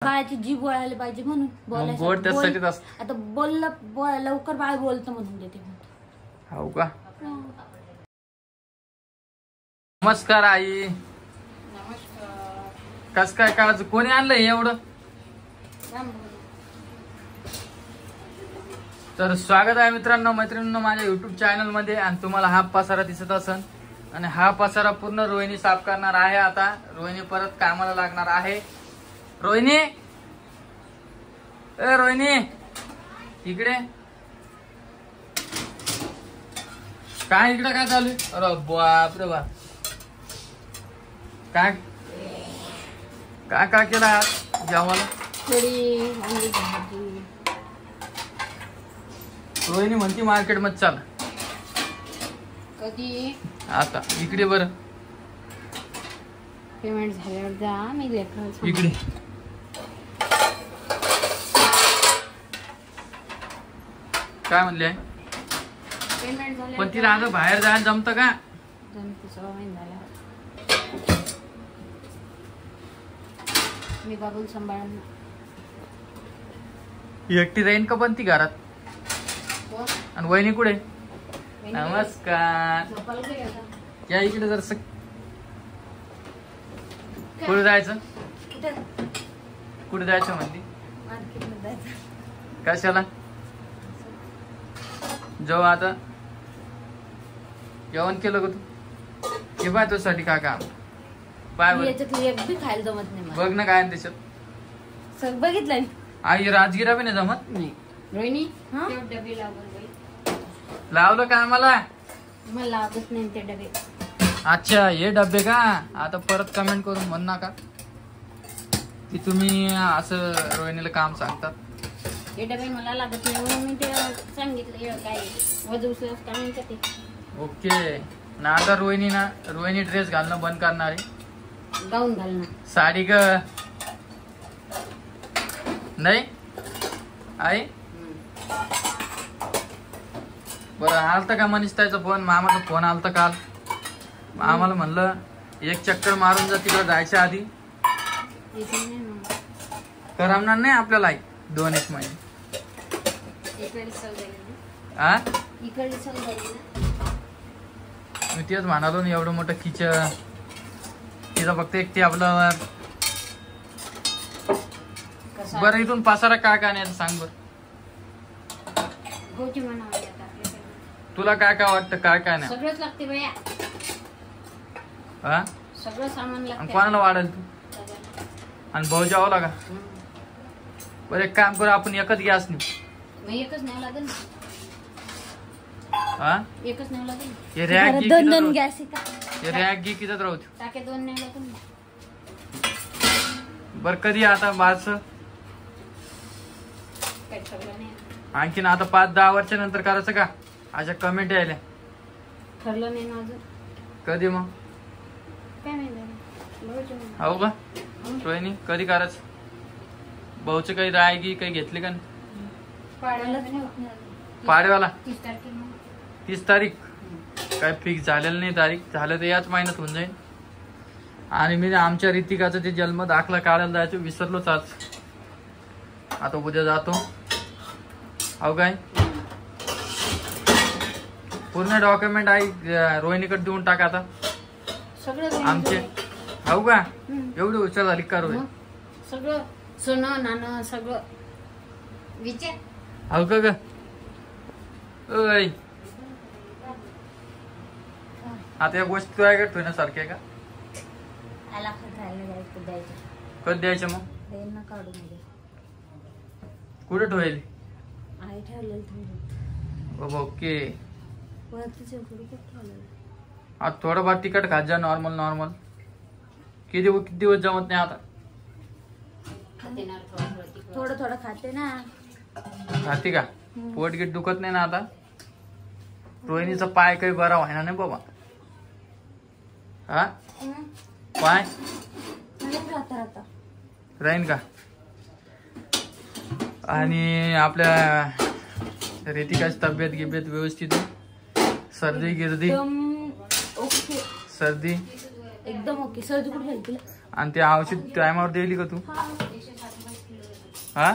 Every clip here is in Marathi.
बाळाची जीभ वळायला पाहिजे म्हणून बोलायचं. आता बोललं लवकर बाळ बोलतं म्हणून देते. हो का? नमस्कार आई. कस काय काळाचं कोणी आणलंय एवढं? तर स्वागत आहे मित्रांनो मैत्रिणींनो माझ्या युट्यूब चॅनल मध्ये. आणि तुम्हाला हा पसारा दिसत असन आणि हा पसारा पूर्ण रोहिणी साफ करणार आहे. आता रोहिणी परत कामाला लागणार आहे. रोहिणी, ए रोहिणी इकडे काय? इकडे काय चालू आहे? अरे बाप रे बाप. काय काय काय केलं आज जेवायला? रोहिणी म्हणती मार्केट मध्ये चाल. कधी? आता इकडे बरं. पेमेंट झाल्यावर जा. मी इकडे काय म्हणले? पेमेंट झालं पण तिला आता बाहेर जायला जमतं का? मी बाबूल सांभाळून एकटी राहीन का पण ती घरात? आणि वहिनी कुठे? नमस्कार. या इकडे जर कुठे जायचं? कुठे जायचं म्हणती? कशाला? जाऊ आता. जेवण केलं का तू? हे पाय तुझ्यासाठी काय काम पाय खायला जमत नाही. बघ ना काय त्याच्यात. बघितलं आई राजगिरा बी नाही जमत. नाही रोहिणी लावलं का आम्हाला? मला लागत नाही ते डबे. अच्छा हे डबे का? आता परत कमेंट करून म्हण नका की तुम्ही असं रोहिणीला काम सांगतात. हे डबे मला लागत नाही म्हणून मी ते सांगितलं. काय वजूस काय ते. ओके ना. आता रोहिणी ड्रेस घालणं बंद करणार आहे. गाऊन घालणं. साडी ग नाही आई. बरं आलता का मनीष ताईचा फोन? मामाचा फोन आलता काल. आम्हाला म्हणलं एक चक्कर मारून जा तिकडे जायच्या आधी. करमणार नाही आपल्याला आई 2-1 महिने. मी तेच म्हणालो ना एवढं मोठं किचन तिथं फक्त एकटी आपलं. बरं इथून पसारा काय काय नाही सांग बर. तुला काय काय वाटतं? काय काय नाही? सगळंच लागते भैया. हा सगळं सामान लागते. कोणाला वाढेल तू? आणि भाऊ जावं लागा. बरं एक काम करू आपण एकच गॅस नेऊ. एकच नाही लागेल. हा एकच नाही लागेल. हे रॅक दोन गॅस हे रॅक घे किती राहू. टाके 2 नाही लागेल. बर कधी आता बास आणखीन आता 5-10 वर्षा नंतर करायचं का? अशा कमेंट यायला. ठरलं नाही ना अजून. कधी मग? काय नाही. हो का रोहिणी कधी करायचं? भाऊचं काही रायगी काही घेतली का? पाड्यावाला 30 तारीख काय फिक्स झालेलं नाही तारीख. झालं तर याच महिन्यात होऊन जाईल. आणि मी आमच्या ऋतिकाचा ते जन्म दाखला काढायला जायचो विसरलोच आज. आता उद्या जातो. हो काय पूर्ण डॉक्युमेंट आहे रोहिणीकडे देऊन टाका आता सगळं आमचे. हो का एवढी हुशार झाली का रोहिणी? सगळं सोनं नाणं सगळं विचार. हो का ग? ओय आता या गोष्टी तुझ्या काय ठेवण्यासारख्या का? कधी द्यायचं मग? कुठे ठेवायली? ओके आता थोडंफार तिखट खात जा. नॉर्मल किती दिवस जमत नाही आता. थोडं खाते ना. खाते का? पोट गिट दुखत नाही ना आता? रोहिणीचा पाय काही बरा व्हायना नाही बाबा. हा पाय राहीन का? आणि आपल्या ऋतिकाची तब्येत गिब्येत व्यवस्थित आहे? सर्दी गिर्दी? सर्दी एकदम ओके. सर्दी कुठे झाली तुला? आणि ते औषध टायमावर दिली का तू? हा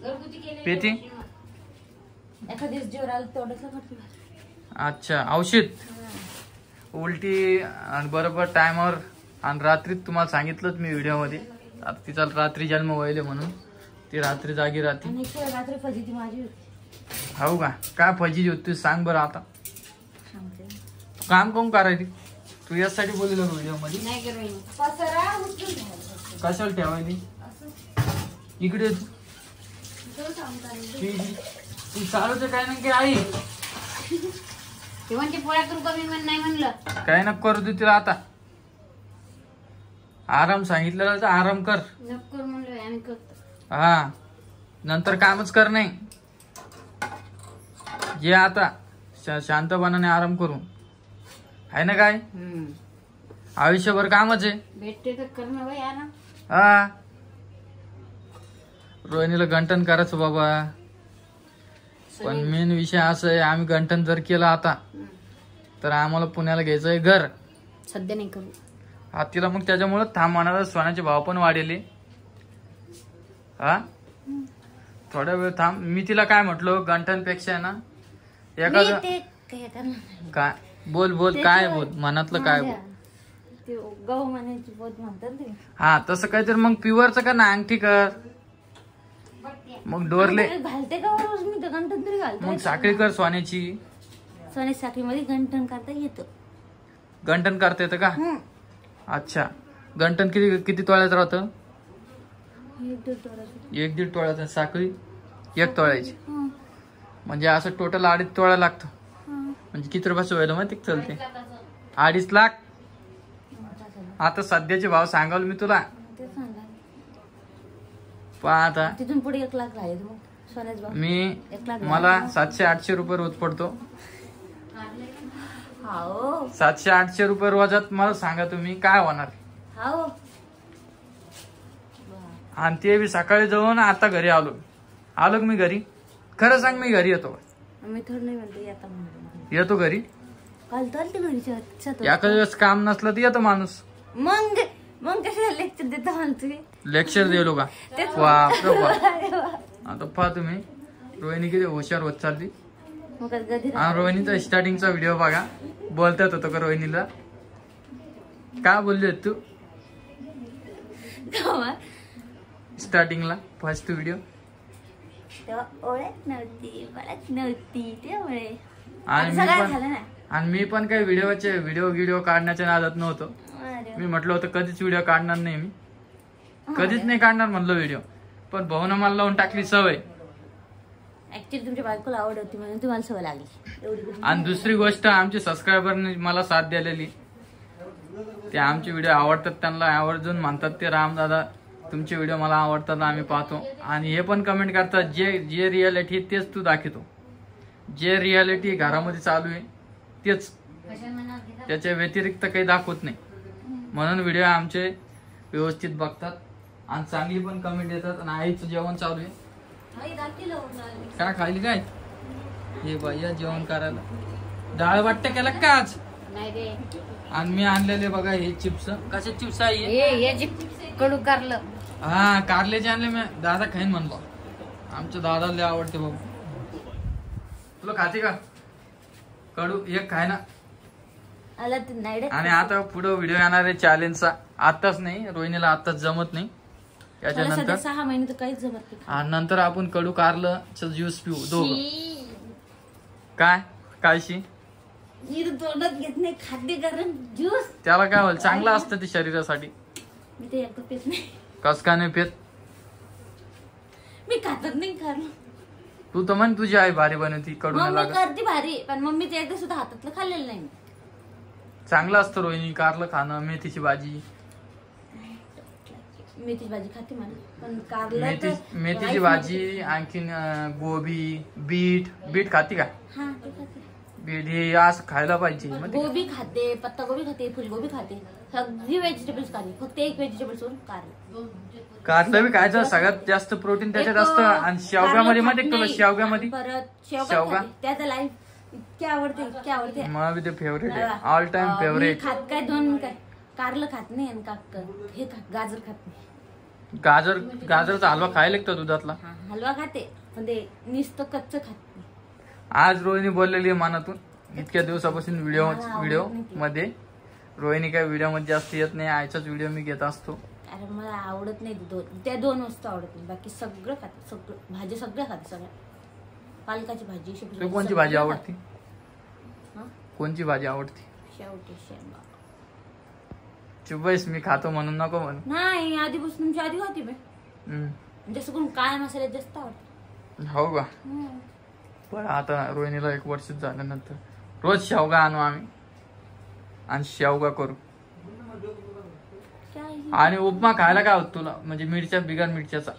घरगुती केले पेती एखाद्या दिवस जीवर आलं तेवढंच खाते. अच्छा औषध उलटी आणि बरोबर टायमावर आणि रात्री तुम्हाला सांगितलंच मी व्हिडिओ मध्ये आता तिचा रात्री जन्म व्हायले म्हणून ती रात्री जागी राहते. आणि रात्री फजिती माझी होती. हो का काय फजिती होती तू सांग बरं आता. सांगते काम कोण करायची तू यासाठी बोललो व्हिडिओ मध्ये नाही करायचं. पसारा उचलून घ्यायचा. कशाला ठेवायली असं इकडे सगळं सांगता ती चालूच काय ना काय आहे ते म्हणजे पोळ्या करू कमी नाही म्हणलं काय नको करू दे तिला आता. आराम सांगितलेला तर आराम कर. नको म्हणलं आम्ही करतो. हा नंतर कामच कर नाही जे आता शांतपणाने आराम करू आहे ना काय आयुष्यभर कामच आहे. भेटते तर करणं बाई आराम. हा रोहिणीला गंठन करायचं बाबा पण मेन विषय असा आहे आम्ही गंठन जर केलं आता तर आम्हाला पुण्याला घ्यायचंय घर. सध्या नाही करू. हा तिला मग त्याच्यामुळे थांब म्हणाला सोन्याचे भाव पण वाढेले. हा थोडा वेळ थांब. मी तिला काय म्हटलो गंठन पेक्षा ना एखादं काय बोल बोल काय बोल मनातलं काय बोल. ते गहू म्हणायची बोध म्हणतात ते. हा तसं काहीतरी मग प्युअरचं कर ना अंगठी कर मग डोरले घालते का रोज मी तर गंठन तरी घालते. मग साखळी कर सोन्याची. सोन्याची साखळी मध्ये गंठन करता येतं. गंठन करता येतं का. अच्छा गंठन किती किती तोळ्याचं राहतं. 1-1.5 तोळ्याचं. साखळी 1 तोळ्याची म्हणजे असं टोटल 2.5 तोळा लागतो. म्हणजे किती रुपयाचं व्हायला माहिती चलते 2.5 लाख. आता सध्याचे भाव सांगाल मी तुला आता तिथून पुढे 1 लाख राहिले मग सोन्याचा भाव. मी मला 700-800 रुपये रोज पडतो. 700-800 रुपये रोजात मला सांगा तुम्ही काय होणार. आणि ते बी सकाळी जाऊन आता घरी आलो मी घरी. खरं सांग मी घरी येतो. मी थोडं नाही म्हणते येतो घरी. काल तर ते घरी एखाद्या वेळेस काम नसलं तर येतो माणूस. मग कशाला लेक्चर देता म्हणतो. लेक्चर दिलो का बापरे बाप. आता पहा तुम्ही रोहिणी किती हुशार होत चालली. आणि रोहिणीचा स्टार्टिंगचा व्हिडिओ बघा. बोलतात होतो का रोहिणीला काय बोलली होती तू स्टार्टिंगला फर्स्ट व्हिडिओ. ओळख नव्हती ओळख नव्हती त्यामुळे. आणि मी पण काही व्हिडिओ काढण्याच्या नादात नव्हतो. मी म्हटलं होतं कधीच व्हिडिओ काढणार नाही मी कधीच नाही काढणार म्हणलं व्हिडिओ. पण भाऊनं मला लावून टाकली सवय. ऍक्च्युअली तुमच्या बायकोला आवड होती म्हणून तुम्हाला सवय लागली एवढी. आणि दुसरी गोष्ट आमचे सबस्क्रायबरने मला साथ दिलेली. ते आमचे व्हिडिओ आवडतात त्यांना आवर्जून म्हणतात ते रामदादा तुमचे व्हिडिओ मला आवडतात आम्ही पाहतो. आणि हे पण कमेंट करतात जे रियालिटी तेच तू दाखवतो. जे रियालिटी घरामध्ये चालू आहे तेच त्याच्या व्यतिरिक्त काही दाखवत नाही. म्हणून व्हिडिओ आमचे व्यवस्थित बघतात आणि चांगली पण कमेंट देतात. आणि आईचं जेवण चालू आहे. काय खायली काय हे बाई जेवण करायला डाळ वाटत केला का आज. आणि मी आणलेले बघा हे चिप्स. कसे चिप्स आहे कडू कारलं. हा कारल्याचे आणले मी. दादा खाईन म्हणलो. आमच्या दादाला आवडते बाबू. तुला खाते का कडू एक खाय ना. आणि आता पुढे व्हिडिओ येणार आहे चॅलेंजचा. आताच नाही रोहिणीला आताच जमत नाही. त्याच्यानंतर 6 महिने तर काहीच जमत नाही. आणि नंतर आपण कडू कारलं ज्यूस पिऊ दोघं. काय कायशी तोंडात घेत नाही खाद्य कारण ज्यूस. त्याला काय होईल चांगलं असतं ते शरीरासाठी. मी ते एकदा पेत नाही. कस का नाही पेत. मी खातच नाही कारलं. तू तर म्हण तुझी आई भारी बनवती कडू नाही लागत. करते भारी पण मम्मी ते एकदा सुद्धा हातातलं खाल्लेलं नाही. चांगलं असतं रोहिणी कारलं खाणं. मेथीची भाजी खाते मला पण कारलं मेथीची भाजी आणखीन गोबी बीट खाते का. बीट हे असं खायला पाहिजे. गोबी खाते पत्ता गोबी खाते फुलगोबी खाते सगळी व्हेजिटेबल्स खाते. फक्त एक व्हेजिटेबल सोडून कारलं बी खायचं. सगळ्यात जास्त प्रोटीन त्याच्यात असतं. आणि शेवग्यामध्ये मध्ये तुला शेवग्यामध्ये शेवगा त्याचं लाईफ इतके आवडते मला बी ते फेवरेट आहे. All time favourite. खात काय दोन काय कारलं खात नाही आणि हे गाजर खात नाही. गाजरचा हलवा खायला लागतो दुधातला. हा, हलवा खाते पण ते नुसतं कच्च खात नाही. आज रोहिणी बोललेली आहे मनातून इतक्या दिवसापासून व्हिडिओ मध्ये. रोहिणी काय व्हिडिओ मध्ये जास्त येत नाही, आईचाच व्हिडिओ मी घेत असतो. कारण मला आवडत नाही त्या 2 वस्तू आवडत नाही, बाकी सगळं खाते. सगळं भाजी सगळं खाते, सगळ्या पालकाची भाजी, तुला कोणची भाजी आवडती? कोणची भाजी आवडती? शेवटी शेंगा. चुबैस, मी खातो म्हणून नको म्हणून. नाही, आधीपासून तुमची आधी होती मी. जास्त करून काळ्या मसाल्यात जास्त आवडत. हो का? पण आता रोहिणीला 1 वर्ष झाल्यानंतर रोज शेवगा आणू आम्ही आणि शेवगा करू. आणि उपमा खायला काय होत तुला? म्हणजे बिगर मिरच्याचा.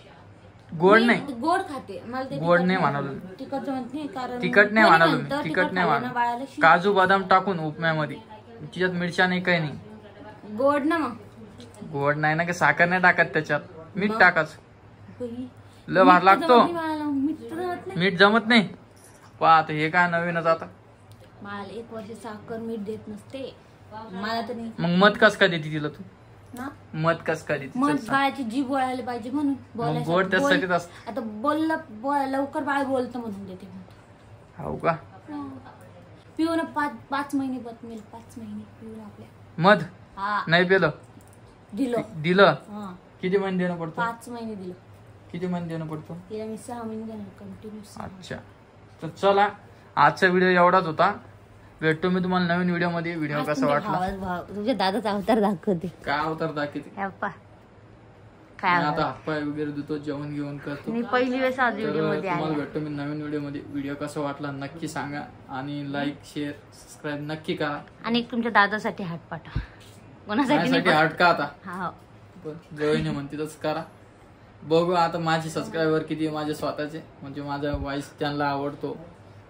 गोड नाही, गोड खाते. मला ते गोड नाही म्हणालो मी. तिखट जमत नाही, कारण तिखट नाही म्हणालो मी. तिखट नाही म्हणालो. काजू बदाम टाकून उपम्यामध्ये, तिच्यात मिरच्या नाही, काही नाही. गोड ना मग. गोड नाही ना, की साखर नाही टाकत त्याच्यात, मीठ टाकायचं. लय भार लागतो. मीठ जमत नाही. आता हे काय नवीनच. आता मला 1 वर्ष साखर मीठ देत नसते मला तर नाही. मग मध कस काय देते तिला तू? मध कस काय देते? मध बाळाची जीभ वळायला पाहिजे म्हणून. गोड त्यासाठीच असत. आता लवकर बाळ बोलतं म्हणून देते. हो का? पिऊन 5 महिने बदमेल. 5 महिने पिऊन आपल्या मध नाही पिलं दिलं. किती महिने देणं पडतं? 5 महिने दिलं. किती महिने देणं पडतं? तिला मी 6 महिने देणार कंटिन्यू. अच्छा, तर चला आजचा व्हिडिओ एवढाच होता. भेटतो मी तुम्हाला नवीन व्हिडिओ मध्ये. व्हिडिओ कसा वाटला? तुझ्या दादाचा अवतार दाखवते. काय अवतार दाखवते? आता हातपाय वगैरे धुतो, जेवण घेऊन करतो. मी पहिली वेळेस आज व्हिडिओ मध्ये आले. तुम्हाला भेटतो मी नवीन व्हिडिओ मध्ये. व्हिडिओ कसा वाटला नक्की सांगा आणि लाईक शेअर सबस्क्राईब नक्की करा. आणि तुमच्या दादासाठी हात पाठवा. कोणासाठी हार्ट का? आता जवळ म्हणते तसं करा. बघू आता माझे सबस्क्रायबर किती आहे माझे स्वतःचे. म्हणजे माझा वॉइस त्यांना आवडतो,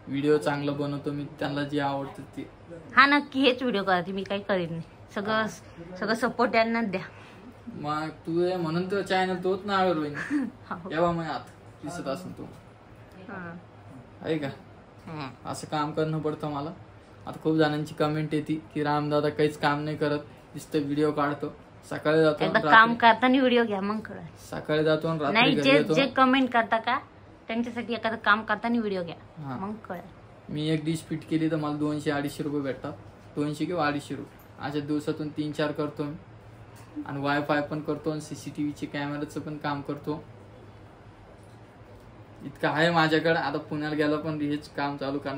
व्हिडिओ चांगलं बनवतो मी, त्यांना जे आवडतं ते. हा नक्की हेच व्हिडिओ करते मी, काही करीत नाही. सगळं सपोर्ट यांनाच द्या. मग तू आहे म्हणून तो चॅनल तोच ना आहे रोहिणी. तेव्हा मग आता दिसत असेल तू आहे का? असं काम करणं पडतं मला. आता खूप जणांची कमेंट येते की रामदादा काहीच काम नाही करत, नुसतं व्हिडिओ काढतो. सकाळी जातो, काम करताना व्हिडिओ घ्या मग कळेल. सकाळी जातो नाही, जे कमेंट करता का त्यांच्यासाठी एखादं काम करताना व्हिडिओ घ्या मग कळेल. मी एक डिश फिट केली तर मला 200-250 रुपये भेटतात. 200 किंवा 250 रुपये. अशा दिवसातून 3-4 करतो मी. आणि वायफाय पण करतो आणि CCTVचे कॅमेराचं पण काम करतो. इतकं आहे माझ्याकडे. आता पुण्याला गेला पण हेच काम चालू करणार.